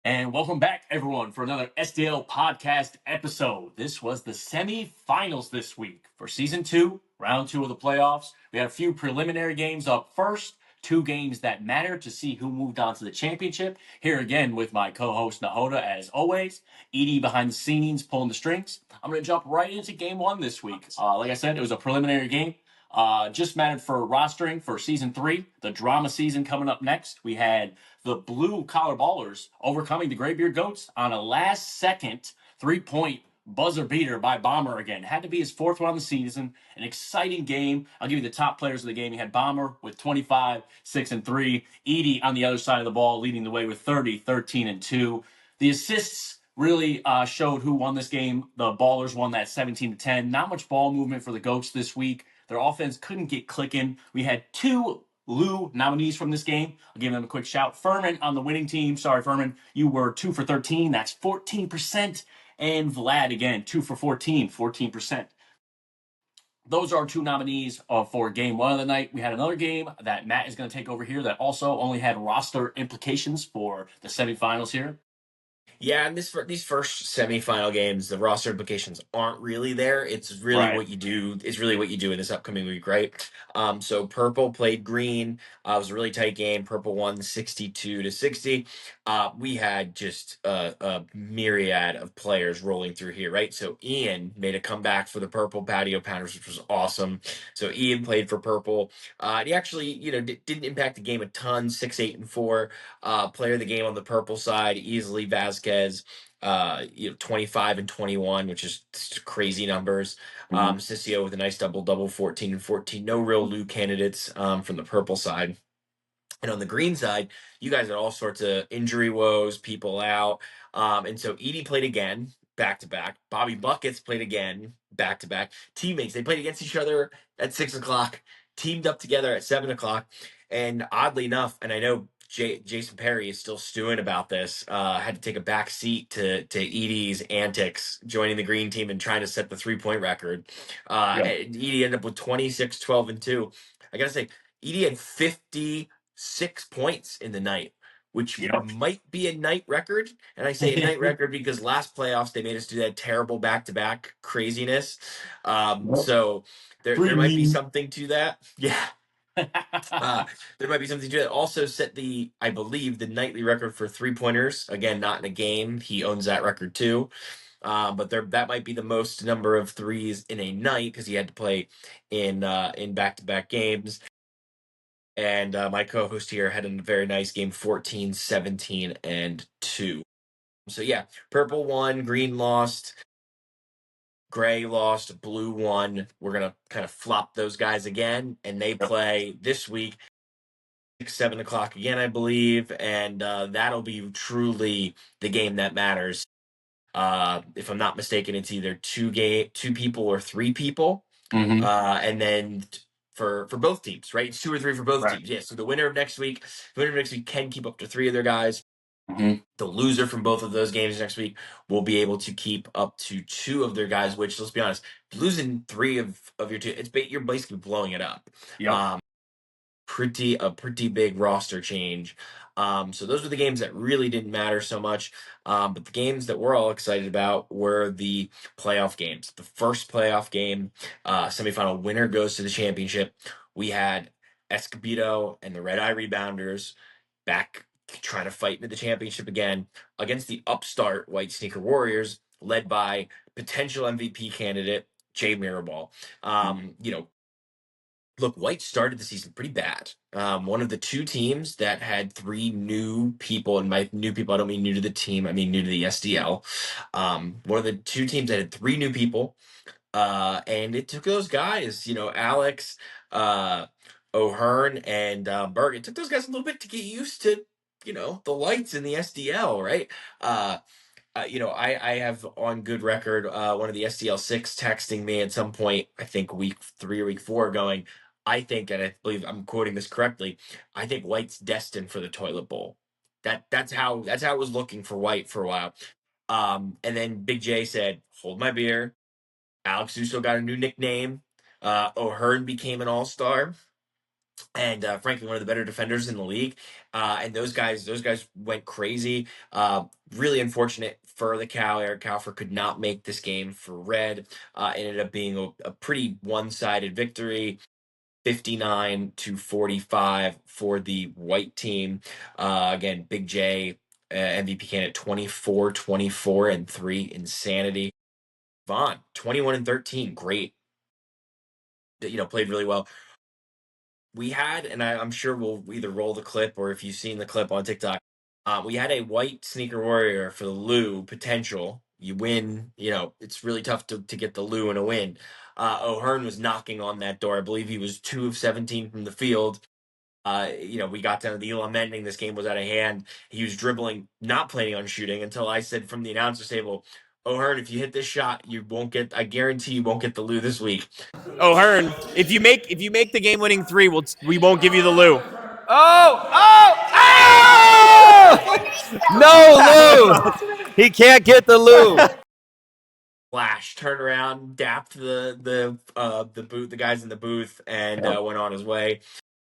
And welcome back, everyone, for another SDL podcast episode. This was the semifinals this week for season two, round two of the playoffs. We had a few preliminary games up first, two games that matter to see who moved on to the championship. Here again with my co host, Nahoda, as always. Edie behind the scenes, pulling the strings. I'm going to jump right into game one this week. Like I said, it was a preliminary game. Just mattered for rostering for season three, the drama season coming up next. We had the blue collar ballers overcoming the Graybeard Goats on a last second 3-point buzzer beater by Bomber again. Had to be his fourth one on the season. An exciting game. I'll give you the top players of the game. You had Bomber with 25, 6, and 3. Edie on the other side of the ball leading the way with 30, 13, and 2. The assists really showed who won this game. The Ballers won that 17-10. Not much ball movement for the Goats this week. Their offense couldn't get clicking. We had two Lou nominees from this game. I'll give them a quick shout. Furman on the winning team. Sorry, Furman. You were 2 for 13. That's 14%. And Vlad, again, 2 for 14, 14%. Those are our two nominees for game one of the night. We had another game that Matt is going to take over here that also only had roster implications for the semifinals here. Yeah, and these first semifinal games, the roster implications aren't really there. It's really Right. what you do. It's really what you do in this upcoming week, right? So Purple played Green. It was a really tight game. Purple won 62-60. We had just a myriad of players rolling through here, right? So Ian made a comeback for the Purple Patio Pounders, which was awesome. So Ian played for Purple. He actually, didn't impact the game a ton. 6, 8, and 4. Player of the game on the Purple side, easily Vasquez. 25 and 21, which is crazy numbers. Sissio with a nice double, 14 and 14. No real Lou candidates from the Purple side. And on the green side, you guys had all sorts of injury woes, people out. And so Edie played again, back to back. Bobby Buckets played again, back to back. Teammates, they played against each other at 6 o'clock, teamed up together at 7 o'clock. And oddly enough, and I know Jason Perry is still stewing about this, had to take a back seat to Edie's antics, joining the green team and trying to set the 3-point record. Edie ended up with 26, 12, and 2. I got to say, Edie had 56 points in the night, which might be a night record. And I say a night record because last playoffs they made us do that terrible back-to-back craziness. So there might be something to that. Yeah. There might be something to that. Also set I believe, the nightly record for 3-pointers. Again, not in a game. He owns that record too. But that might be the most number of threes in a night because he had to play in back-to-back games. And my co-host here had a very nice game, 14, 17, and 2. So yeah, Purple won, Green lost, Gray lost, Blue won. We're going to kind of flop those guys again, and they play this week, 6, 7 o'clock again, I believe, and that'll be truly the game that matters. If I'm not mistaken, it's either two people or 3 people. And then for both teams, right? It's 2 or 3 for both teams. Yeah. So the winner of next week can keep up to 3 of their guys. The loser from both of those games next week will be able to keep up to 2 of their guys. Which, let's be honest, losing 3 of your 2, you're basically blowing it up. A pretty big roster change. So those were the games that really didn't matter so much. But the games that we're all excited about were the playoff games. The first playoff game, semifinal winner goes to the championship. We had Escobedo and the Red Eye Rebounders back trying to fight into the championship again against the upstart White Sneaker Warriors, led by potential MVP candidate Jay Mirabal. Look, White started the season pretty bad. One of the 2 teams that had 3 new people, and by new people, I don't mean new to the team, I mean new to the SDL. One of the 2 teams that had 3 new people, and it took those guys, Alex, O'Hearn, and Berg. It took those guys a little bit to get used to, the lights in the SDL, right? I have on good record one of the SDL6 texting me at some point, I think week 3 or week 4, going, I think, and I believe I'm quoting this correctly, I think White's destined for the toilet bowl. That's how it was looking for White for a while. And then Big J said, hold my beer. Alex Uso got a new nickname. O'Hearn became an all-star. and frankly one of the better defenders in the league. And those guys went crazy. Really unfortunate for the Cow. Eric Kaufer could not make this game for Red. Ended up being a pretty one-sided victory. 59-45 for the white team. Again, Big J, MVP candidate, 24-24 and 3 insanity. Vaughn, 21-13, great. Played really well. We had, and I'm sure we'll either roll the clip or if you've seen the clip on TikTok, we had a white sneaker warrior for the Lou potential. You win, it's really tough to get the Lou in a win. O'Hearn was knocking on that door. I believe he was 2 of 17 from the field. We got down to the Elam ending. This game was out of hand. He was dribbling, not planning on shooting until I said from the announcer's table, O'Hearn, if you hit this shot, I guarantee you won't get the Lou this week. O'Hearn, if you make the game-winning three, we won't give you the Lou. No Lou. He can't get the Lou. Flash, turned around, dapped the guys in the booth, and went on his way.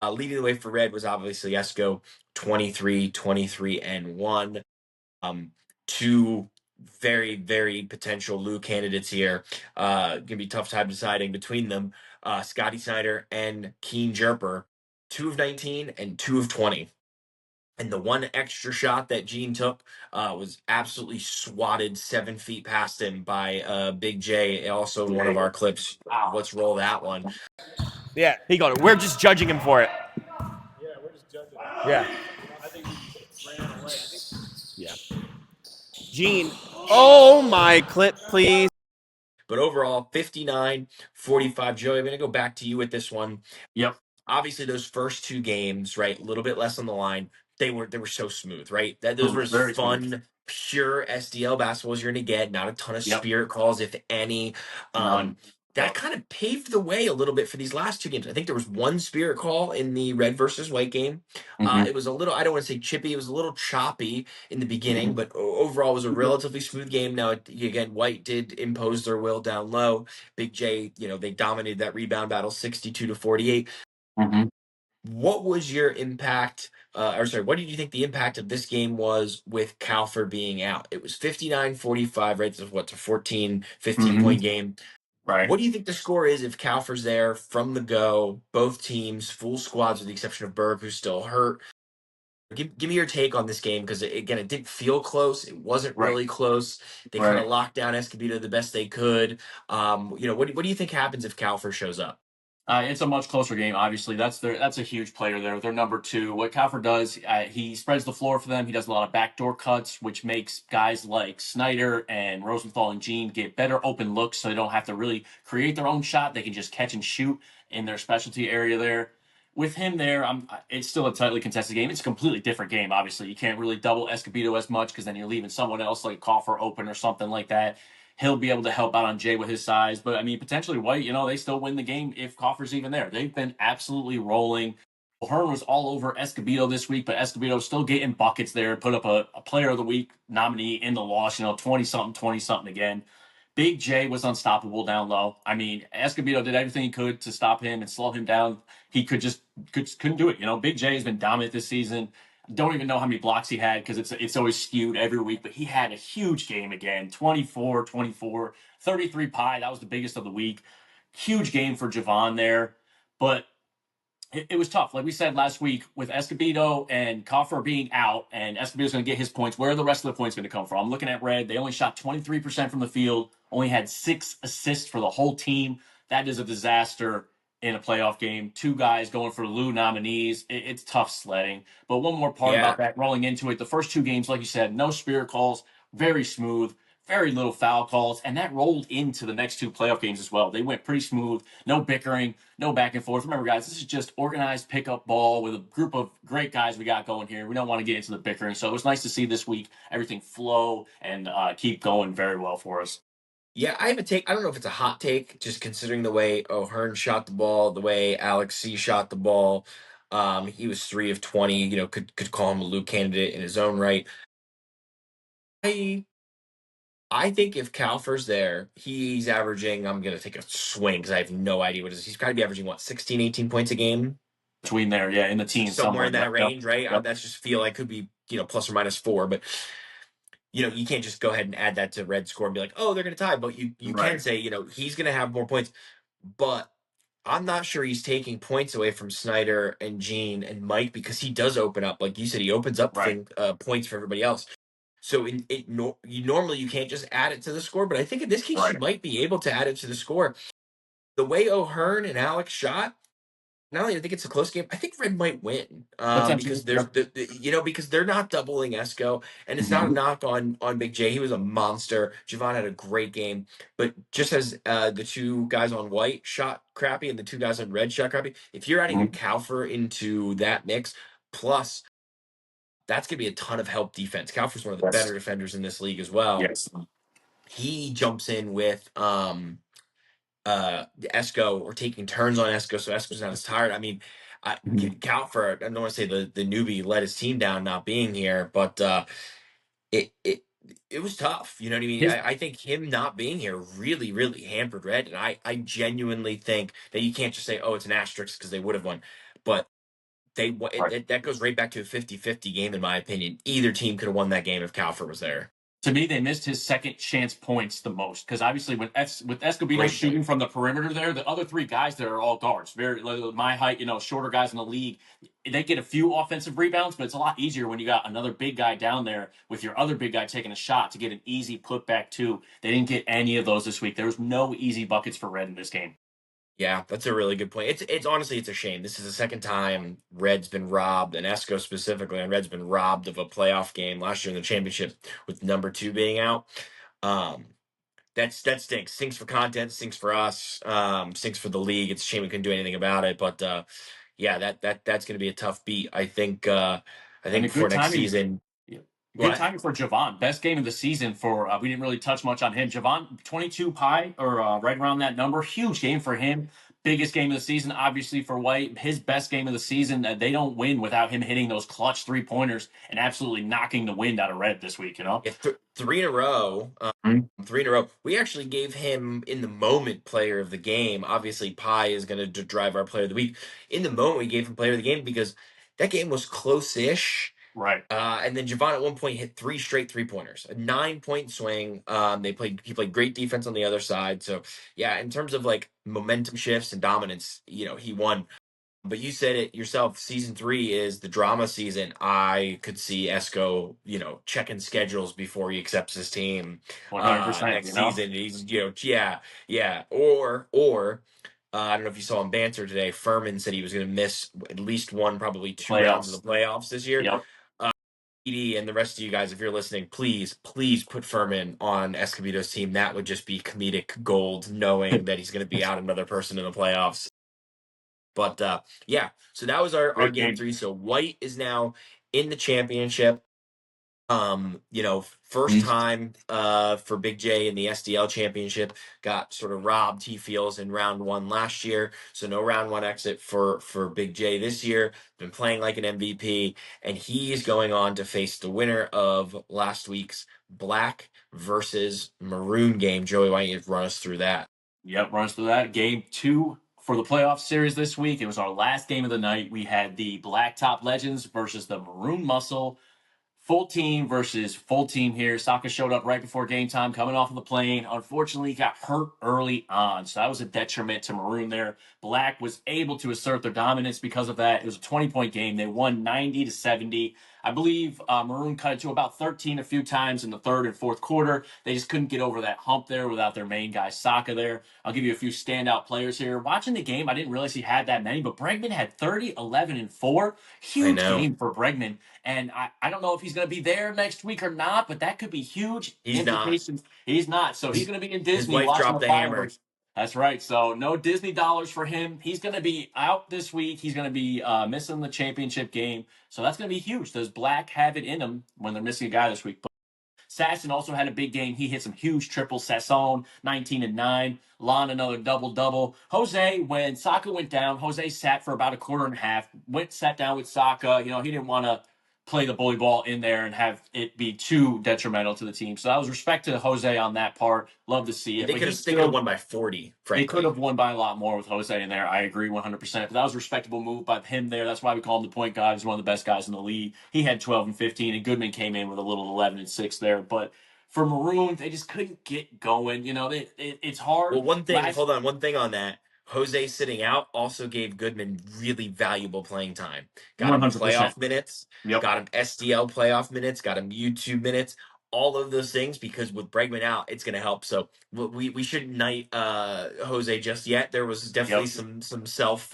Leading the way for Red was obviously Esco, 23-23-1. Two very, very potential Lou candidates here. Gonna be a tough time deciding between them. Scotty Snyder and Keen Jerper, 2 of 19 and 2 of 20. And the one extra shot that Gene took was absolutely swatted 7 feet past him by Big J. Also in one of our clips. Let's roll that one. Yeah, he got it. We're just judging him for it. Yeah, we're just judging. Yeah. I think he ran away. Yeah. Gene. Oh, my clip, please. But overall, 59-45. Joey, I'm going to go back to you with this one. Yep. Obviously, those first 2 games, right, a little bit less on the line. They were so smooth, right? Those were Very fun, smooth. pure SDL basketballs you're going to get. Not a ton of Yep. spirit calls, if any. None. That kind of paved the way a little bit for these last 2 games. I think there was one spirit call in the Red versus White game. It was a little, I don't want to say chippy, it was a little choppy in the beginning, but overall it was a relatively smooth game. Now, again, White did impose their will down low. Big J, they dominated that rebound battle 62-48. What was your impact, what did you think the impact of this game was with Kaufer being out? It was 59-45, right? So what's a 14, 15-point game. Right. What do you think the score is if Kaufer's there from the go, both teams, full squads with the exception of Berg, who's still hurt? Give me your take on this game, because, again, it didn't feel close. It wasn't really close. They kind of locked down Escobedo the best they could. What do you think happens if Kaufer shows up? It's a much closer game. Obviously, that's a huge player there. They're number 2. What Kaufer does, he spreads the floor for them. He does a lot of backdoor cuts, which makes guys like Snyder and Rosenthal and Gene get better open looks, so they don't have to really create their own shot. They can just catch and shoot in their specialty area there. With him there, it's still a tightly contested game. It's a completely different game. Obviously, you can't really double Escobedo as much because then you're leaving someone else like Kaufer open or something like that. He'll be able to help out on Jay with his size. But, I mean, potentially White, they still win the game if Kaufer's even there. They've been absolutely rolling. O'Hearn was all over Escobedo this week, but Escobedo's still getting buckets there. Put up a Player of the Week nominee in the loss, 20-something, 20-something again. Big J was unstoppable down low. I mean, Escobedo did everything he could to stop him and slow him down. He couldn't do it. Big J has been dominant this season. Don't even know how many blocks he had because it's always skewed every week, but he had a huge game again. 24, 24, 33 pie. That was the biggest of the week. Huge game for Javon there. But it was tough. Like we said last week, with Escobedo and Kaufer being out, and Escobedo's going to get his points, where are the rest of the points going to come from? I'm looking at Red. They only shot 23% from the field, only had 6 assists for the whole team. That is a disaster in a playoff game. 2 guys going for Lou nominees. It's tough sledding. But one more part about that, rolling into it, the first 2 games, like you said, no spirit calls, very smooth. Very little foul calls, and that rolled into the next 2 playoff games as well. They went pretty smooth, no bickering, no back and forth. Remember, guys, this is just organized pickup ball with a group of great guys we got going here. We don't want to get into the bickering, so it was nice to see this week everything flow and keep going very well for us. Yeah, I have a take. I don't know if it's a hot take, just considering the way O'Hearn shot the ball, the way Alex C shot the ball. He was 3 of 20. Could call him a Lou candidate in his own right. I think if Kaufer's there, he's averaging, I'm going to take a swing because I have no idea what it is. He's got to be averaging, 16, 18 points a game? between there, yeah, in the teens somewhere in that Yep, range, right? yep. That's just feel like could be, plus or minus 4, but you can't just go ahead and add that to Red score and be like, oh, they're going to tie. But you can Right. say, he's going to have more points. But I'm not sure he's taking points away from Snyder and Gene and Mike, because he does open up, like you said, he opens up Right. points for everybody else. So normally you can't just add it to the score, but I think in this case Right. you might be able to add it to the score. The way O'Hearn and Alex shot, not only I think it's a close game, I think Red might win, because there's because they're not doubling Esco, and it's not a knock on Big J. He was a monster. Javon had a great game, but just as the two guys on white shot crappy and the two guys on red shot crappy, if you're adding a Kaufer into that mix, plus that's gonna be a ton of help defense. Kaufer's one of the better defenders in this league as well. Yes. He jumps in with Esco, or taking turns on Esco, so Esco's not as tired. I mean, Kaufer, I don't want to say the newbie let his team down not being here, but it was tough. You know what I mean? His- I think him not being here really, really hampered Red, and I genuinely think that you can't just say, oh, it's an asterisk because they would have won, but that goes right back to a 50-50 game, in my opinion. Either team could have won that game if Kaufer was there. To me, they missed his second chance points the most, because obviously with Escobedo Great shooting point. from the perimeter there, the other three guys there are all guards, very my height, shorter guys in the league. They get a few offensive rebounds, but it's a lot easier when you got another big guy down there with your other big guy taking a shot to get an easy putback too. They didn't get any of those this week. There was no easy buckets for Red in this game. Yeah, that's a really good point. It's honestly, it's a shame. This is the second time Red's been robbed, and Esco specifically, and Red's been robbed of a playoff game last year in the championship with number 2 being out. That stinks. Stinks for content, stinks for us, stinks for the league. It's a shame we couldn't do anything about it. But yeah, that's going to be a tough beat. I think for next season. Good timing for Javon. Best game of the season for, we didn't really touch much on him. Javon, 22 pi, or right around that number. Huge game for him. Biggest game of the season, obviously, for White. His best game of the season. They don't win without him hitting those clutch 3-pointers and absolutely knocking the wind out of Red this week, Yeah, 3 in a row. 3 in a row. We actually gave him in the moment player of the game. Obviously, Pi is going to drive our player of the week. In the moment, we gave him player of the game because that game was close-ish. Right. And then Javon at one point hit 3 straight 3-pointers, a 9-point swing. He played great defense on the other side. So yeah, in terms of like momentum shifts and dominance, he won. But you said it yourself. Season 3 is the drama season. I could see Esco, checking schedules before he accepts his team 100%. next season. He's, yeah. Or I don't know if you saw him banter today. Furman said he was going to miss at least one, probably 2 rounds of the playoffs this year. Yep. And the rest of you guys, if you're listening, please put Furman on Escobedo's team. That would just be comedic gold, knowing that he's going to be out another person in the playoffs. But yeah, so that was our game 3. So White is now in the championship. First time for Big J in the SDL championship. Got sort of robbed, he feels, in round 1 last year. So no round 1 exit for Big J this year. Been playing like an MVP, and he's going on to face the winner of last week's Black versus Maroon game. Joey, why don't you run us through that? Yep, run us through that. Game 2 for the playoff series this week. It was our last game of the night. We had the Blacktop Legends versus the Maroon Muscle. Full team versus full team here. Saka showed up right before game time, coming off of the plane. Unfortunately, he got hurt early on, so that was a detriment to Maroon there. Black was able to assert their dominance because of that. It was a 20-point game. They won 90-70. I believe Maroon cut it to about 13 a few times in the third and fourth quarter. They just couldn't get over that hump there without their main guy, Saka, there. I'll give you a few standout players here. Watching the game, I didn't realize he had that many, but Bregman had 30, 11, and 4. Huge game for Bregman. And I don't know if he's going to be there next week or not, but that could be huge implications. He's not. So he's going to be in Disney. His wife dropped the hammer. That's right. So no Disney dollars for him. He's going to be out this week. He's going to be missing the championship game. So that's going to be huge. Does Black have it in him when they're missing a guy this week? But Sasson also had a big game. He hit some huge triples. Sasson, 19 and 9. Lon, another double-double. Jose, when Saka went down, Jose sat for about a quarter and a half. Sat down with Saka. He didn't want to play the bully ball in there and have it be too detrimental to the team. So that was respect to Jose on that part. Love to see it. They But could have won by 40, frankly. they could have won by a lot more with Jose in there. I agree 100%. But that was a respectable move by him there. That's why we call him the point guard. He's one of the best guys in the league. He had 12 and 15, and Goodman came in with a little 11 and 6 there. But for Maroon, they just couldn't get going. You know, it's hard. Well, one thing on that. Jose sitting out also gave Goodman really valuable playing time. Got him 100%. playoff minutes, Yep. got him SDL playoff minutes, got him YouTube minutes, all of those things, because with Bregman out, it's going to help. So we shouldn't knight Jose just yet. There was definitely some self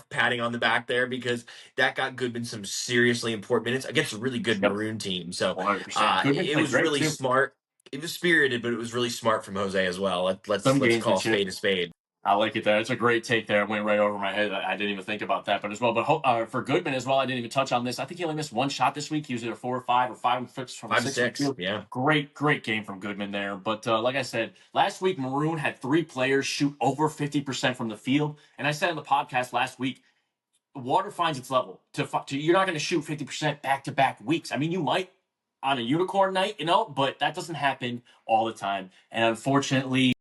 patting on the back there, because that got Goodman some seriously important minutes against a really good Maroon team. So 100%. it was really smart. It was spirited, but it was really smart from Jose as well. Let's call spade a spade. I like it there. It's a great take there. It went right over my head. I didn't even think about that, but as well. But for Goodman as well, I didn't even touch on this. I think he only missed one shot this week. He was either 4 or 5 or 5 and 6 from 6. Yeah. Great game from Goodman there. But like I said, last week Maroon had 3 players shoot over 50% from the field, and I said in the podcast last week, water finds its level. You're not going to shoot 50% back-to-back weeks. I mean, you might on a unicorn night, but that doesn't happen all the time. And unfortunately,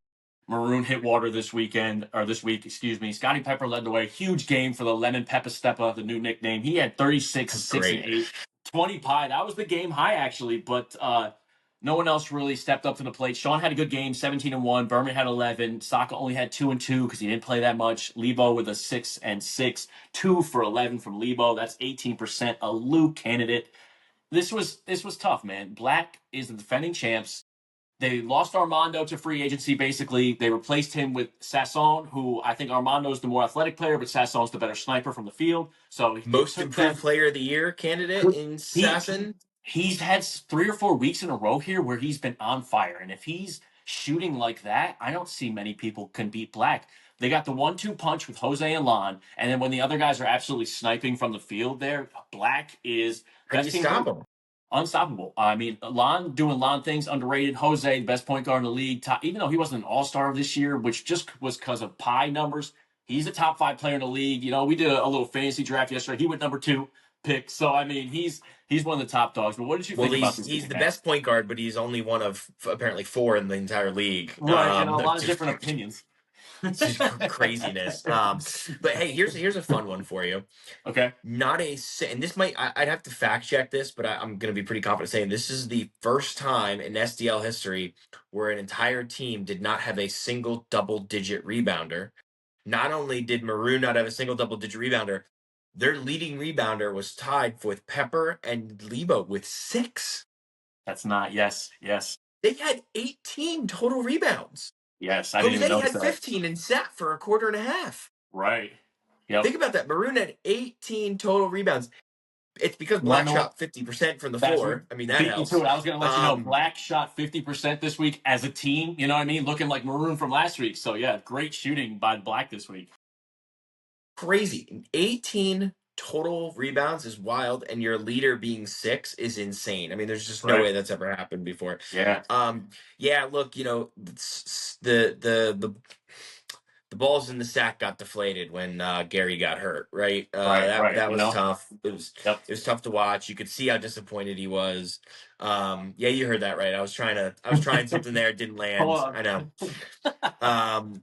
Maroon hit water this week. Scottie Pepper led the way. Huge game for the Lemon Peppa Steppa, the new nickname. He had 36, 6 and 8, 20 pie. That was the game high, actually, but no one else really stepped up to the plate. Sean had a good game, 17 and 1. Berman had 11. Saka only had 2 and 2 because he didn't play that much. Lebo with a 6 and 6. 2 for 11 from Lebo. That's 18%. A Luke candidate. This was tough, man. Black is the defending champs. They lost Armando to free agency, basically. They replaced him with Sasson, who I think Armando's the more athletic player, but Sasson's the better sniper from the field. So most improved player of the year candidate in Sasson. He's had 3 or 4 weeks in a row here where he's been on fire. And if he's shooting like that, I don't see many people can beat Black. They got the 1-2 punch with Jose and Lon. And then when the other guys are absolutely sniping from the field there, Black is best team. Unstoppable. I mean, Lon doing Lon things, underrated. Jose, the best point guard in the league. Even though he wasn't an all-star this year, which just was because of pie numbers, he's a top 5 player in the league. We did a little fantasy draft yesterday. He went number 2 pick. So, I mean, he's one of the top dogs. But what did you think about this? He's the best point guard, but he's only one of apparently 4 in the entire league. Right, and a lot of different opinions. Craziness. But hey, here's a fun one for you. Okay. And this I'd have to fact check this, but I'm going to be pretty confident saying this is the first time in SDL history where an entire team did not have a single double-digit rebounder. Not only did Maroon not have a single double-digit rebounder, their leading rebounder was tied with Pepper and Lebo with 6. That's not, yes. They had 18 total rebounds. Yes, I didn't even notice that. Jose had 15 and sat for a quarter and a half. Right. Yep. Think about that. Maroon had 18 total rebounds. It's because Black shot 50% from the floor. I mean, that helps. I was going to let you know, Black shot 50% this week as a team. You know what I mean? Looking like Maroon from last week. So, yeah, great shooting by Black this week. Crazy. 18 total rebounds is wild, and your leader being 6 is insane. I mean, there's just no way that's ever happened before. Yeah. Yeah, look, the balls in the sack got deflated when Gary got hurt, right? That was tough. It was tough to watch. You could see how disappointed he was. Yeah, you heard that right. I was trying something there, it didn't land. I know.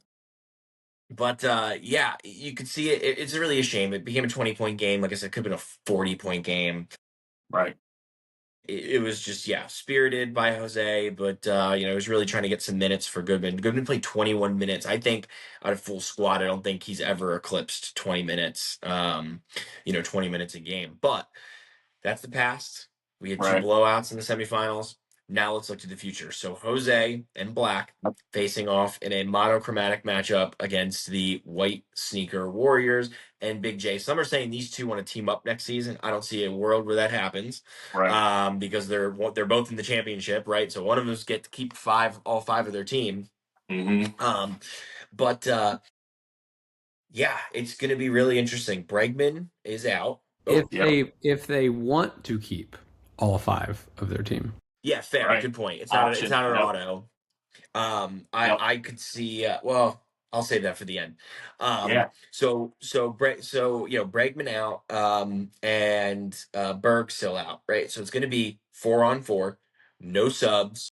But yeah, you could see it. It's really a shame. It became a 20-point game. Like I said, it could have been a 40-point game. Right. It was just, spirited by Jose, but, he was really trying to get some minutes for Goodman. Goodman played 21 minutes. I think out of full squad, I don't think he's ever eclipsed 20 minutes, 20 minutes a game. But that's the past. We had 2 blowouts in the semifinals. Now let's look to the future. So Jose and Black facing off in a monochromatic matchup against the White Sneaker Warriors and Big J. Some are saying these two want to team up next season. I don't see a world where that happens, because they're both in the championship, right? So one of them get to keep all 5 of their team. Mm-hmm. But it's going to be really interesting. Bregman is out. If they want to keep all 5 of their team. Yeah, fair. Good point. It's not an auto. I could see. I'll save that for the end. Yeah. Bregman out, and Berg still out, right? So it's going to be 4-on-4, no subs.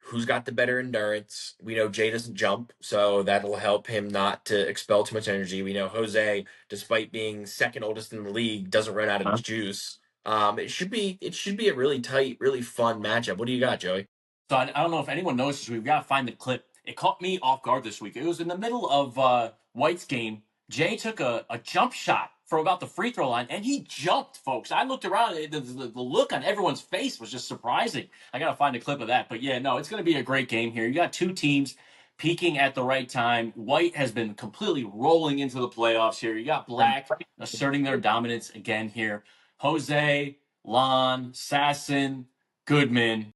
Who's got the better endurance? We know Jay doesn't jump, so that'll help him not to expel too much energy. We know Jose, despite being second oldest in the league, doesn't run out of juice. It should be a really tight, really fun matchup. What do you got, Joey? So I don't know if anyone noticed. We've got to find the clip. It caught me off guard this week. It was in the middle of White's game. Jay took a jump shot from about the free throw line, and he jumped, folks. I looked around. The look on everyone's face was just surprising. I got to find a clip of that. But yeah, no, it's going to be a great game here. You got two teams peaking at the right time. White has been completely rolling into the playoffs here. You got Black asserting their dominance again here. Jose, Lon, Sasson, Goodman,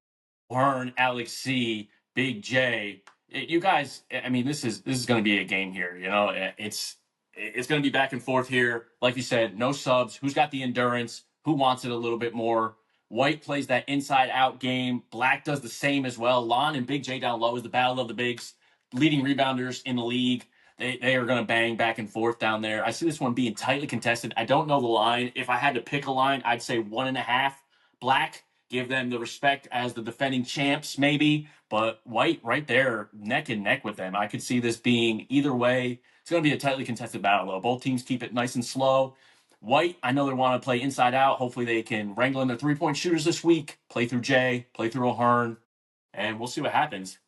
Hearn, Alex C, Big J. You guys, I mean, this is going to be a game here. You know, it's going to be back and forth here. Like you said, no subs. Who's got the endurance? Who wants it a little bit more? White plays that inside out game. Black does the same as well. Lon and Big J down low is the battle of the bigs, leading rebounders in the league. They are going to bang back and forth down there. I see this one being tightly contested. I don't know the line. If I had to pick a line, I'd say 1.5 Black. Give them the respect as the defending champs, maybe. But White right there, neck and neck with them. I could see this being either way. It's going to be a tightly contested battle, though. Both teams keep it nice and slow. White, I know they want to play inside out. Hopefully they can wrangle in their three-point shooters this week, play through Jay, play through O'Hearn, and we'll see what happens.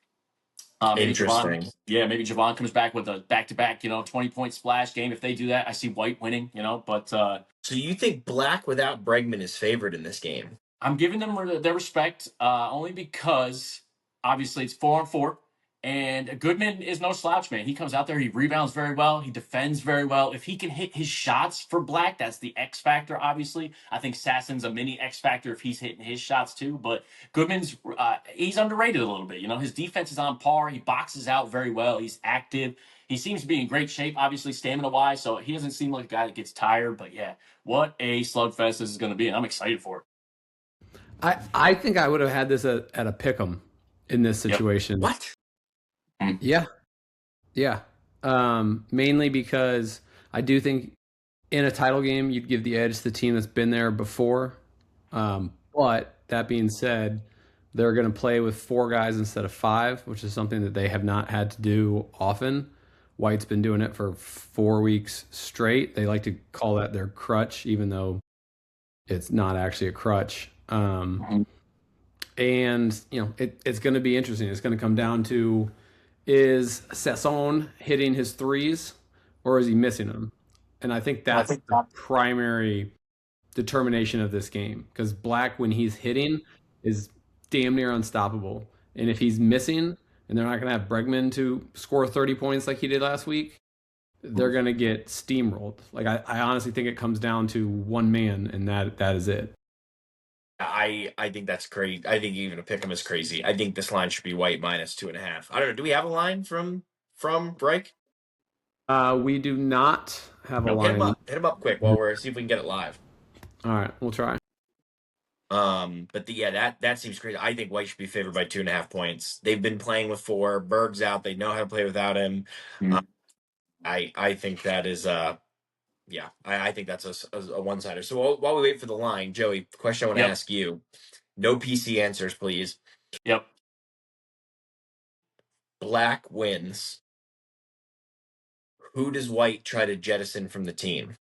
Interesting. Maybe Javon comes back with a back-to-back, 20-point splash game. If they do that, I see White winning, but So you think Black without Bregman is favored in this game? I'm giving them their respect only because obviously it's 4-on-4, and Goodman is no slouch, man. He comes out there, he rebounds very well, he defends very well. If he can hit his shots for Black, that's the X factor. Obviously, I think Sasson's a mini X factor if he's hitting his shots too. But Goodman's he's underrated a little bit. His defense is on par. He boxes out very well. He's active. He seems to be in great shape, obviously stamina-wise. So he doesn't seem like a guy that gets tired. But yeah, what a slugfest this is going to be, and I'm excited for it. I think I would have had this at a pick'em in this situation. Yep. What? Yeah. Mainly because I do think in a title game, you'd give the edge to the team that's been there before. But that being said, they're going to play with 4 guys instead of 5, which is something that they have not had to do often. White's been doing it for 4 weeks straight. They like to call that their crutch, even though it's not actually a crutch. And it's going to be interesting. It's going to come down to, is Sasson hitting his threes or is he missing them? And I think that's the primary determination of this game, because Black, when he's hitting, is damn near unstoppable. And if he's missing and they're not going to have Bregman to score 30 points like he did last week, they're going to get steamrolled. Like I honestly think it comes down to one man, and that is it. I think that's crazy. I think even a pick 'em is crazy. I think this line should be White minus 2.5. I don't know. Do we have a line from Break? We do not have a line. Hit him up quick while we're see if we can get it live. All right, we'll try. That seems crazy. I think White should be favored by 2.5 points. They've been playing with 4. Berg's out. They know how to play without him. I think that is I think that's a one-sider. So while we wait for the line, Joey, the question I want to ask you, no PC answers, please. Yep. Black wins. Who does White try to jettison from the team?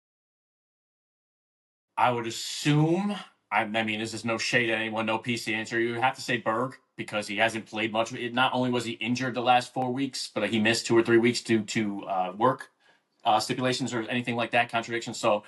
I would assume, I mean, this is no shade at anyone, no PC answer. You would have to say Berg, because he hasn't played much. Not only was he injured the last 4 weeks, but he missed 2 or 3 weeks due to work stipulations or anything like that, contradictions. So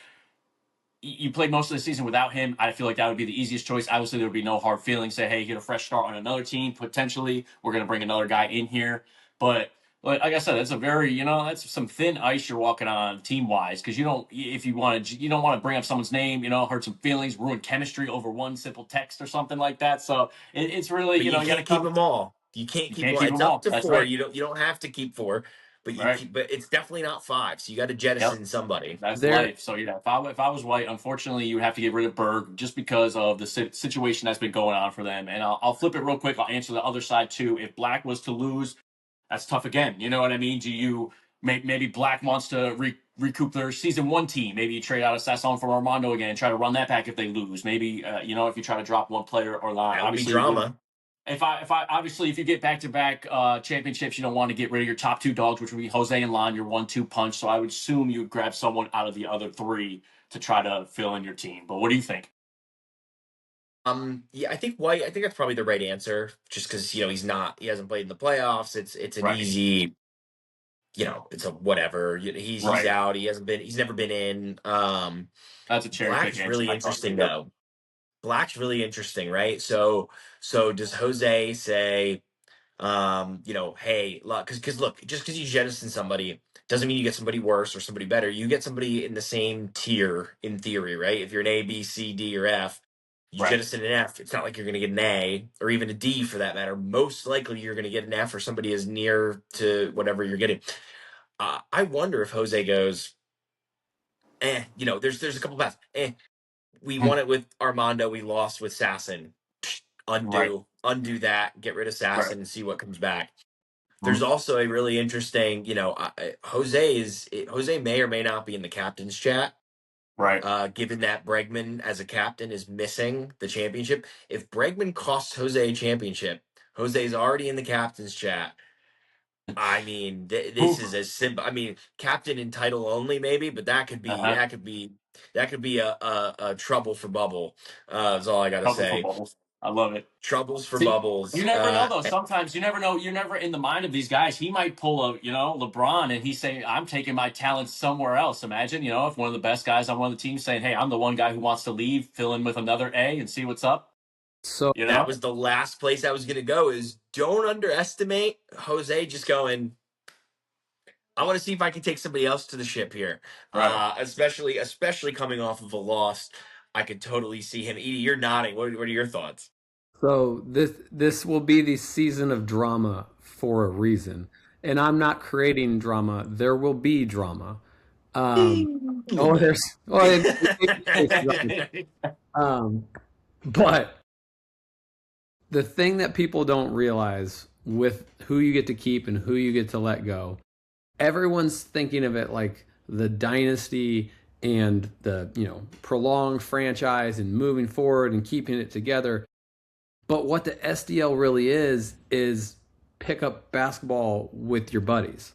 you played most of the season without him. I feel like that would be the easiest choice. Obviously, there would be no hard feelings. Say, hey, get a fresh start on another team. Potentially, we're going to bring another guy in here. But like I said, that's a very, that's some thin ice you're walking on team wise, because you don't want to bring up someone's name, hurt some feelings, ruin chemistry over one simple text or something like that. So it's really, you got to keep them all. You can't keep them all. It's up to 4. Right. You don't have to keep 4. But but it's definitely not 5, so you got to jettison somebody. That's life. So if I was White, unfortunately, you would have to get rid of Berg just because of the situation that's been going on for them. And I'll flip it real quick. I'll answer the other side too. If Black was to lose, that's tough again. You know what I mean? Do you maybe Black wants to recoup their season 1 team. Maybe you trade out a Sasson for Armando again and try to run that back if they lose. Maybe if you try to drop one player or not. That would be Obviously, drama. if you get back-to-back championships, you don't want to get rid of your top 2 dogs, which would be Jose and Lon, your 1-2 punch. So I would assume you would grab someone out of the other 3 to try to fill in your team. But what do you think? Yeah, I think White. I think that's probably the right answer, just because he hasn't played in the playoffs. It's an Right. easy, it's a whatever. He's Right. out. He's never been in. That's a cherry Black's pick really answer. interesting though. Black's really interesting, right? So does Jose say, hey, because look, just because you jettison somebody doesn't mean you get somebody worse or somebody better. You get somebody in the same tier in theory, right? If you're an A, B, C, D, or F, you Right. jettison an F. It's not like you're going to get an A or even a D for that matter. Most likely, you're going to get an F or somebody as near to whatever you're getting. I wonder if Jose goes, there's a couple paths. We won it with Armando. We lost with Sasson. Undo that. Get rid of Sasson Right. and see what comes back. There's also a really interesting, Jose may or may not be in the captain's chat. Right. Given that Bregman as a captain is missing the championship. If Bregman costs Jose a championship, Jose's already in the captain's chat. I mean, this is as simple. I mean, captain and title only, maybe, but that could be a trouble for Bubble. Is all I gotta Trouble say. for Bubbles. I love it. Troubles for Bubbles. You never know, though. Sometimes you never know. You're never in the mind of these guys. He might pull a, LeBron, and he's saying, "I'm taking my talents somewhere else." Imagine, if one of the best guys on one of the teams saying, "Hey, I'm the one guy who wants to leave, fill in with another A, and see what's up." So that was the last place I was going to go. Is don't underestimate Jose just going, I want to see if I can take somebody else to the ship here. Right. Especially coming off of a loss. I could totally see him. Edie, you're nodding. What are your thoughts? So this will be the season of drama for a reason, and I'm not creating drama. There will be drama. But the thing that people don't realize with who you get to keep and who you get to let go, everyone's thinking of it like the dynasty and the prolonged franchise and moving forward and keeping it together. But what the SDL really is pickup basketball with your buddies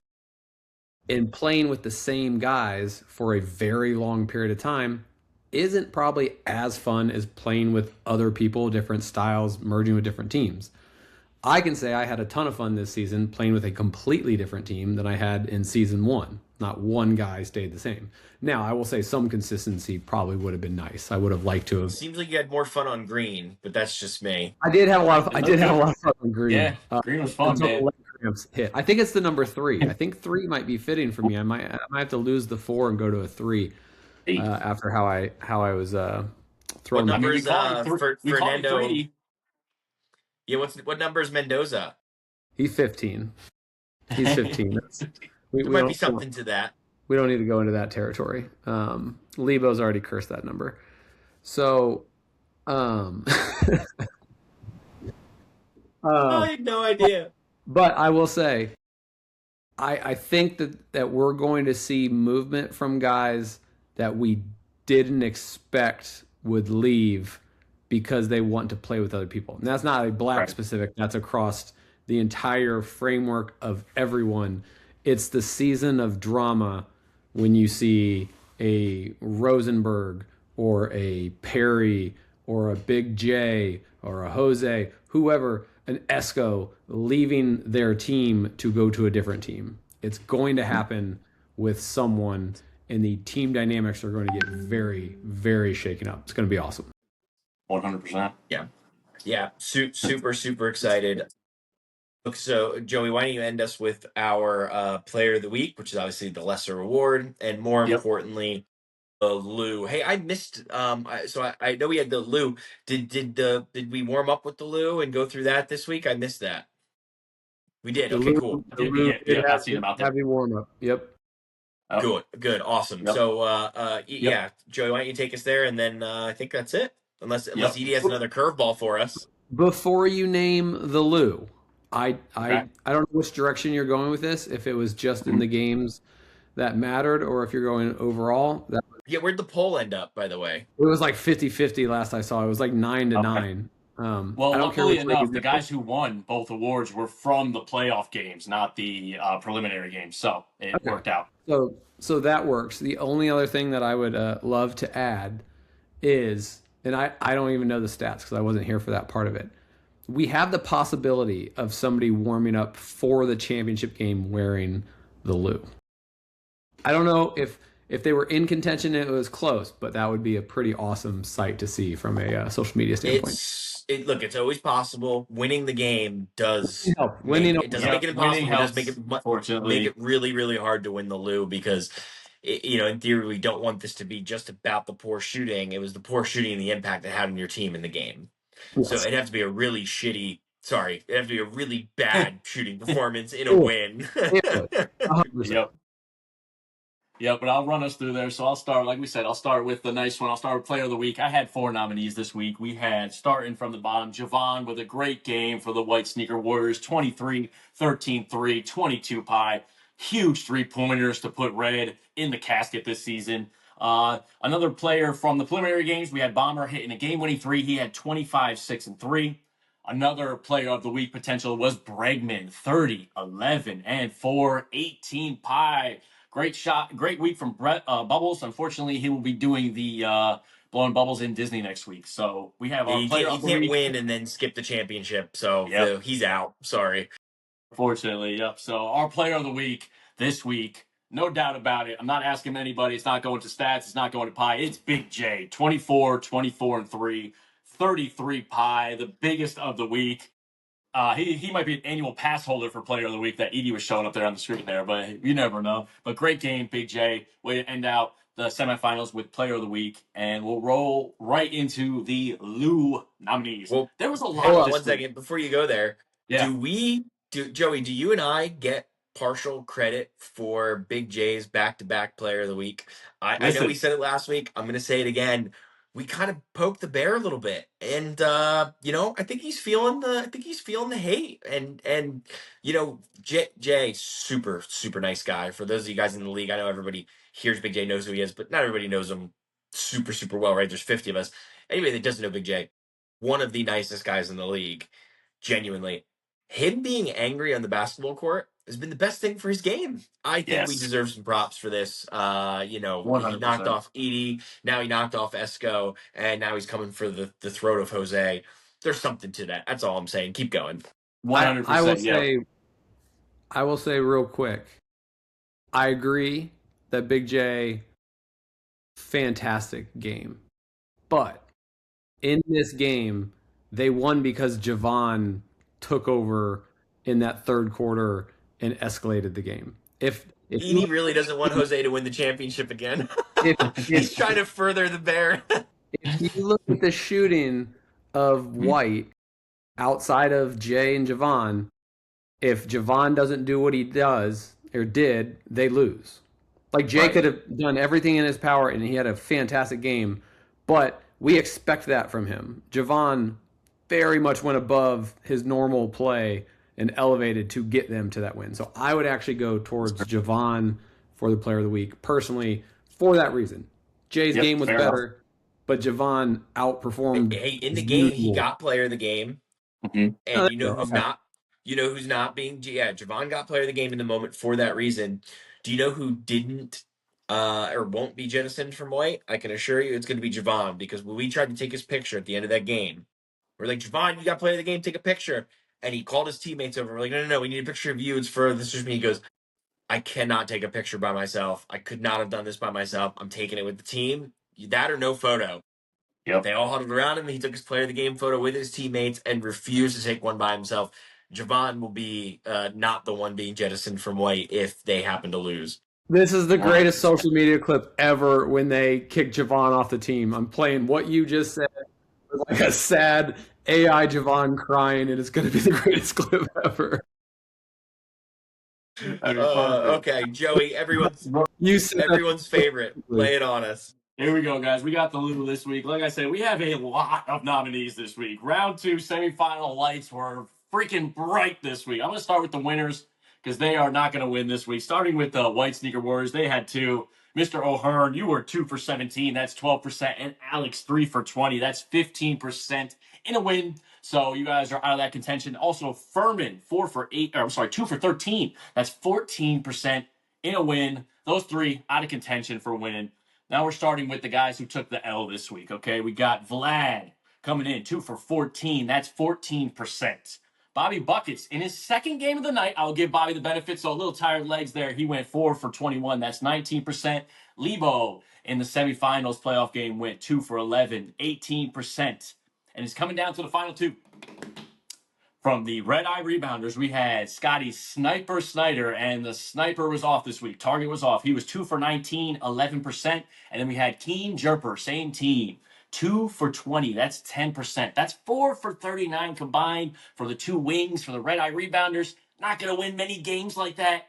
and playing with the same guys for a very long period of time isn't probably as fun as playing with other people, different styles, merging with different teams. I can say I had a ton of fun this season playing with a completely different team than I had in season 1. Not one guy stayed the same. Now, I will say some consistency probably would have been nice. I would have liked to have. Seems like you had more fun on green, but that's just me. I did have a lot of fun on green. Yeah, green was fun, man. Hit. I think it's the number 3. I think 3 might be fitting for me. I might have to lose the 4 and go to a 3 after how I was throwing. What numbers Fernando? 3. Yeah, what number is Mendoza? He's 15. He's 15. There might be something to that. We don't need to go into that territory. Lebo's already cursed that number. So, I had no idea. But I will say, I think that we're going to see movement from guys that we didn't expect would leave because they want to play with other people. And that's not a Black specific. That's across the entire framework of everyone. It's the season of drama when you see a Rosenberg or a Perry or a Big J or a Jose, whoever, an Esco leaving their team to go to a different team. It's going to happen with someone, and the team dynamics are going to get very, very shaken up. It's going to be awesome. 100%. Yeah. Super, super excited. So, Joey, why don't you end us with our player of the week, which is obviously the lesser reward, and more importantly, the Lou. Hey, I missed. I know we had the Lou. Did we warm up with the Lou and go through that this week? I missed that. We did. Okay, cool. I see him out there. Heavy warm up. Yep. Good, awesome. Yep. So, Joey, why don't you take us there, and then I think that's it. Unless Edie has another curveball for us. Before you name the Lou, I don't know which direction you're going with this. If it was just in the games that mattered, or if you're going overall. Yeah, where'd the poll end up, by the way? It was like 50-50 last I saw. It was like 9-9. Well, I don't care luckily which enough, league the guys who won both awards were from the playoff games, not the preliminary games. So it Okay. worked out. So that works. The only other thing that I would love to add is, and I don't even know the stats because I wasn't here for that part of it. We have the possibility of somebody warming up for the championship game wearing the Lou. I don't know if they were in contention and it was close, but that would be a pretty awesome sight to see from a social media standpoint. Look, it's always possible. Winning the game does Winning it doesn't make it impossible. It does make it Unfortunately, make it really, really hard to win the Lou because, in theory, we don't want this to be just about the poor shooting. It was the poor shooting and the impact it had on your team in the game. Yes. So it'd have to be a really it'd have to be a really bad shooting performance in a win. 100%. Yep, but I'll run us through there. So I'll start, like we said, I'll start with the nice one. I'll start with Player of the Week. I had 4 nominees this week. We had, starting from the bottom, Javon with a great game for the White Sneaker Warriors, 23, 13, 3, 22 pie. Huge 3-pointers to put Red in the casket this season. Another player from the preliminary games, we had Bomber hitting a game-winning 3. He had 25, 6, and 3. Another Player of the Week potential was Bregman, 30, 11, and 4, 18 pie. Great shot, great week from Brett Bubbles. Unfortunately, he will be doing the blowing bubbles in Disney next week. So we have our He can't win and then skip the championship. So he's out. Sorry. Unfortunately, yep. So our Player of the Week this week, no doubt about it. I'm not asking anybody. It's not going to stats. It's not going to pie. It's Big J, 24, 24, and 3, 33 pie, the biggest of the week. He might be an annual pass holder for Player of the Week. That Edie was showing up there on the screen there, but you never know. But great game, Big J. Way to end out the semifinals with Player of the Week, and we'll roll right into the Lou nominees. Well, there was a lot. Hold on this 1 week. second before you go there. Yeah. Joey? Do you and I get partial credit for Big J's back-to-back Player of the Week? I know we said it last week. I'm going to say it again. We kind of poked the bear a little bit, and I think he's feeling the hate, and Jay, super super nice guy. For those of you guys in the league, I know everybody hears Big J, knows who he is, but not everybody knows him super super well, right? There's 50 of us. Anybody that doesn't know Big J, one of the nicest guys in the league, genuinely. Him being angry on the basketball court has been the best thing for his game. I think we deserve some props for this. He 100%. knocked off Edie, now he knocked off Esco, and now he's coming for the throat of Jose. There's something to that. That's all I'm saying. Keep going. 100%. I will say real quick, I agree that Big J, fantastic game. But in this game, they won because Javon took over in that third quarter and escalated the game. If Edie really doesn't want Jose to win the championship again. He's trying to further the bear. If you look at the shooting of White outside of Jay and Javon, if Javon doesn't do what he does or did, they lose. Like Jay could have done everything in his power and he had a fantastic game, but we expect that from him. Javon very much went above his normal play and elevated to get them to that win. So I would actually go towards Javon for the Player of the Week, personally, for that reason. Jay's game was better, but Javon outperformed. Hey, in the game, he got Player of the Game. Mm-hmm. And who's not being Javon got Player of the Game in the moment for that reason. Do you know who didn't or won't be jettisoned from White? I can assure you it's going to be Javon, because when we tried to take his picture at the end of that game, we're like, Javon, you got Player of the Game, take a picture. And he called his teammates over. We're like, no, we need a picture of you. It's for this is me. He goes, I cannot take a picture by myself. I could not have done this by myself. I'm taking it with the team. That or no photo. Yep. They all huddled around him. He took his Player of the Game photo with his teammates and refused to take one by himself. Javon will be not the one being jettisoned from White if they happen to lose. This is the greatest social media clip ever when they kick Javon off the team. I'm playing what you just said with like a sad AI Javon crying, and it's going to be the greatest clip ever. Okay, Joey, everyone's favorite. Lay it on us. Here we go, guys. We got the Lou this week. Like I said, we have a lot of nominees this week. Round 2 semifinal lights were freaking bright this week. I'm going to start with the winners because they are not going to win this week. Starting with the White Sneaker Warriors, they had 2. Mr. O'Hearn, you were 2 for 17. That's 12%. And Alex, 3 for 20. That's 15% in a win. So you guys are out of that contention. Also, Furman, 2 for 13. That's 14% in a win. Those 3 out of contention for winning. Now we're starting with the guys who took the L this week, okay? We got Vlad coming in, 2 for 14. That's 14%. Bobby Buckets, in his second game of the night, I'll give Bobby the benefit, so a little tired legs there. He went 4 for 21. That's 19%. Lebo, in the semifinals playoff game, went 2 for 11, 18%. And it's coming down to the final 2. From the Red Eye Rebounders, we had Scotty Sniper Snyder, and the sniper was off this week. Target was off. He was 2 for 19, 11%. And then we had Keen Jerper, same team, 2 for 20. That's 10%. That's 4 for 39 combined for the 2 wings for the Red Eye Rebounders. Not going to win many games like that.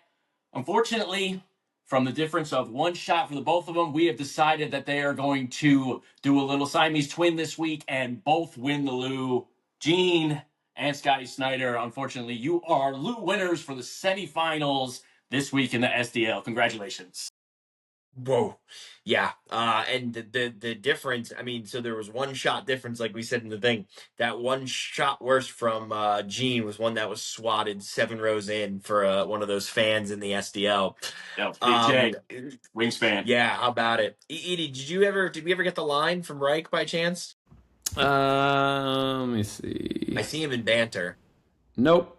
Unfortunately, from the difference of 1 shot for the both of them, we have decided that they are going to do a little Siamese twin this week and both win the Lou. Gene and Scotty Snyder, unfortunately, you are Lou winners for the semifinals this week in the SDL. Congratulations. Whoa. Yeah. And the difference, I mean, so there was 1 shot difference, like we said in the thing. That 1 shot worse from Gene was one that was swatted 7 rows in for one of those fans in the SDL. Yep. DJ, Wingspan. Yeah, how about it? Edie, did we ever get the line from Reich by chance? Let me see. I see him in banter. Nope.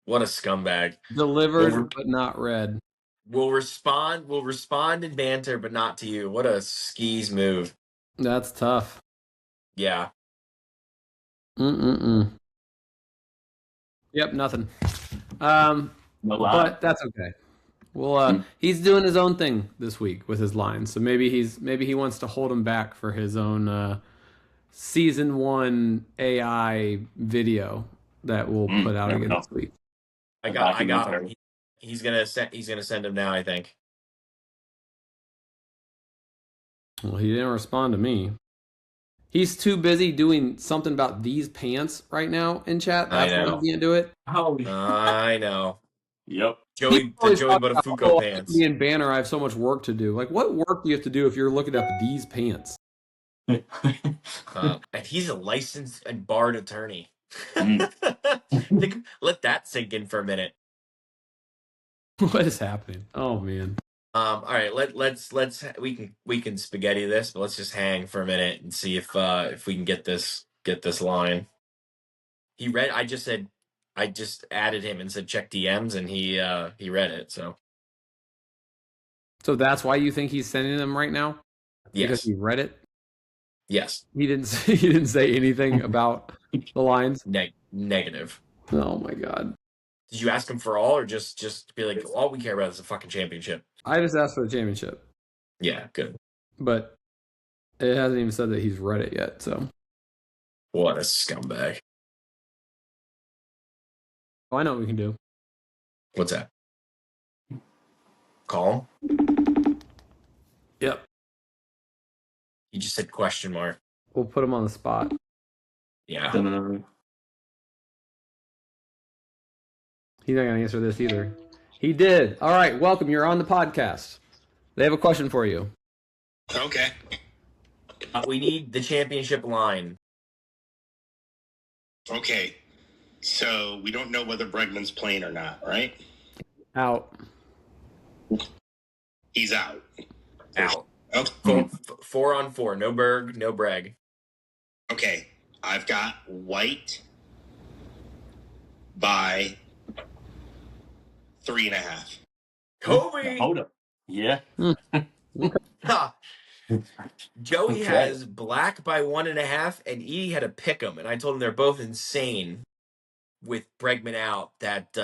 What a scumbag. Delivered but not read. We'll respond in banter, but not to you. What a skis move. That's tough. Yeah. Yep, nothing. But that's okay. Well, he's doing his own thing this week with his lines, so maybe he wants to hold him back for his own season 1 AI video that we'll put out again this week. I got him. He's gonna send him now, I think. Well, he didn't respond to me. He's too busy doing something about these pants right now in chat. That's why he can't do it. Oh, I know. Yep. Joey Buttafuoco pants. Me and Banner, I have so much work to do. Like, what work do you have to do if you're looking up these pants? And he's a licensed and barred attorney. Let that sink in for a minute. What is happening? Oh man. All right, we can spaghetti this, but let's just hang for a minute and see if we can get this line. I just added him and said check DMs, and he read it. So that's why you think he's sending them right now? Yes. Because he read it? Yes. He didn't say anything about the lines? Negative. Oh my god. Did you ask him for all, or just be like, all we care about is the fucking championship? I just asked for the championship. Yeah, good. But it hasn't even said that he's read it yet, so. What a scumbag. Oh, I know what we can do. What's that? Call him? Yep. You just said question mark. We'll put him on the spot. Yeah. He's not going to answer this either. He did. All right, welcome. You're on the podcast. They have a question for you. Okay. We need the championship line. Okay. So we don't know whether Bregman's playing or not, right? Out. He's out. Out. Okay. 4-on-4. No Berg, no Breg. Okay. I've got White by 3.5. Kobe. Hold up. Yeah. Joey has Black by 1.5, and Edie had a pick 'em, and I told him they're both insane. With Bregman out, that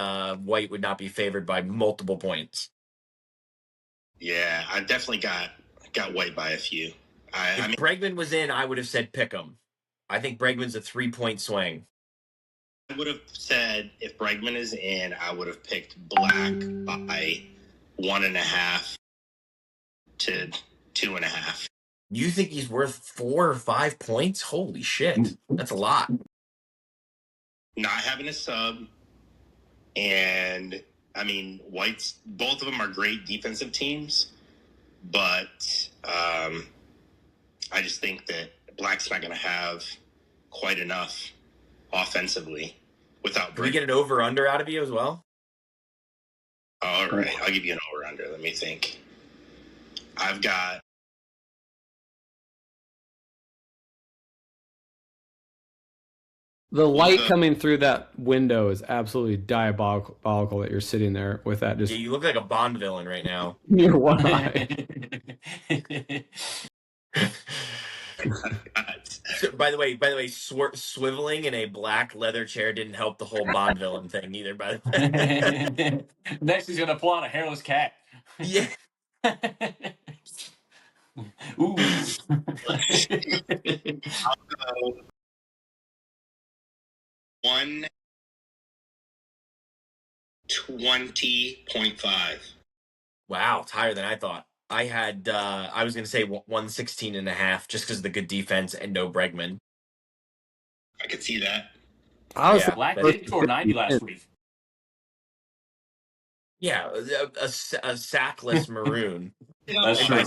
White would not be favored by multiple points. Yeah, I definitely got White by a few. If Bregman was in, I would have said pick 'em. I think Bregman's a 3-point swing. I would have said if Bregman is in, I would have picked Black by 1.5 to 2.5. You think he's worth 4 or 5 points? Holy shit. That's a lot. not having a sub, and I mean, White's, both of them are great defensive teams, but I just think that Black's not going to have quite enough offensively without Can we get an over/under out of you as well? All right, I'll give you an over/under. Let me think. I've got The light coming through that window is absolutely diabolical that you're sitting there with that just Yeah, you look like a Bond villain right now. near one eye. So, by the way, swiveling in a black leather chair didn't help the whole Bond villain thing either. By the way, Next, he's gonna pull out a hairless cat. yeah. Ooh. I'll go 120.5. Wow, it's higher than I thought. I had I was gonna say 116.5 just because of the good defense and no Bregman. I could see that. I was Yeah. Black did score 90 last week. Yeah, a sackless maroon. That's And true. by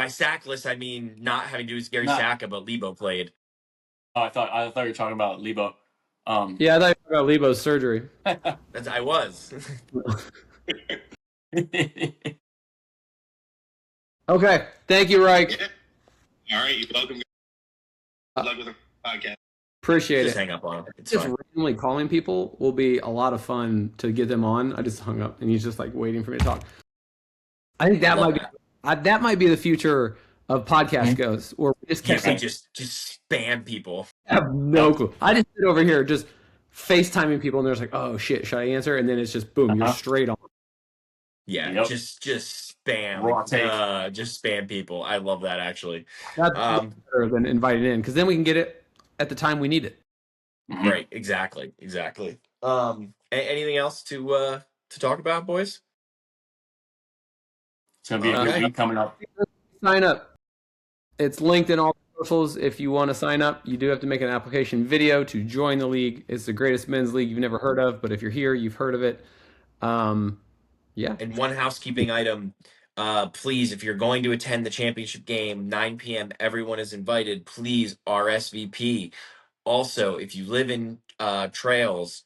sackless I mean not having to do with Gary Not- Sacca, but Lebo played. Oh, I thought you were talking about Lebo. Yeah, I thought you were about Lebo's surgery. I was. Okay, thank you, Reich. Yeah. All right, you're welcome. Good luck with the podcast. Appreciate Just it. hang up on him. It's Just fine. randomly calling people will be a lot of fun to get them on. I just hung up, and he's just like waiting for me to talk. I think that might be the future of podcast goes, where we just keep Can't we just spam people? have no clue. I just sit over here just FaceTiming people, and they're just like, "Oh shit, should I answer?" And then it's just boom, you're straight on. Yeah, Yep. just spam. Raw take. Just spam people. I love that actually. That's Um, better than inviting in, because then we can get it at the time we need it. Right, exactly. Anything else to talk about, boys? It's gonna be a good Okay. week coming up. Sign up. It's linked in all the socials. If you want to sign up, you do have to make an application video to join the league. It's the greatest men's league you've never heard of, but if you're here, you've heard of it. Yeah. And one housekeeping item, please, if you're going to attend the championship game, 9 p.m., everyone is invited. Please RSVP. Also, if you live in trails,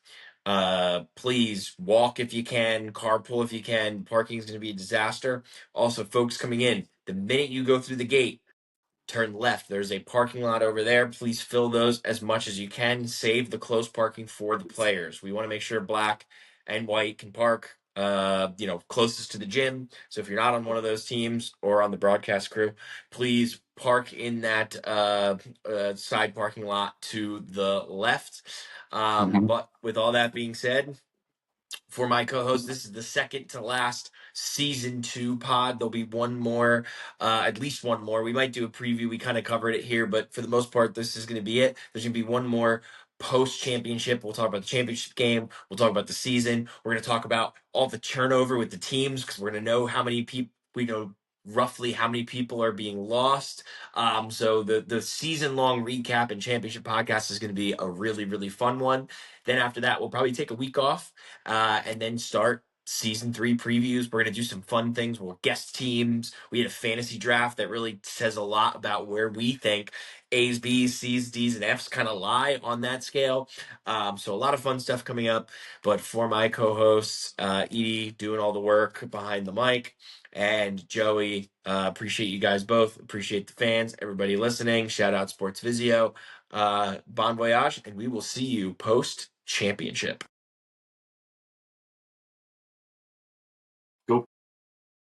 please walk if you can, carpool if you can. Parking is going to be a disaster. Also, folks coming in, the minute you go through the gate, turn left. There's a parking lot over there. Please fill those as much as you can. Save the close parking for the players. We want to make sure Black and White can park closest to the gym. So if you're not on one of those teams or on the broadcast crew, please park in that side parking lot to the left. But with all that being said, for my co-host, this is the second to last season 2 pod. There'll be one more, at least one more. We might do a preview. We kind of covered it here, but for the most part, this is going to be it. There's going to be one more post-championship. We'll talk about the championship game. We'll talk about the season. We're going to talk about all the turnover with the teams, because we're going to know how many people, we know roughly how many people are being lost. So the season-long recap and championship podcast is going to be a really, really fun one. Then after that, we'll probably take a week off and then start season 3 previews. We're going to do some fun things. We'll guest teams. We had a fantasy draft that really says a lot about where we think A's, B's, C's, D's, and F's kind of lie on that scale. So a lot of fun stuff coming up. But for my co-hosts, Edie doing all the work behind the mic, and Joey, appreciate you guys both. Appreciate the fans, everybody listening. Shout out Sports Visio. Bon voyage, and we will see you post championship.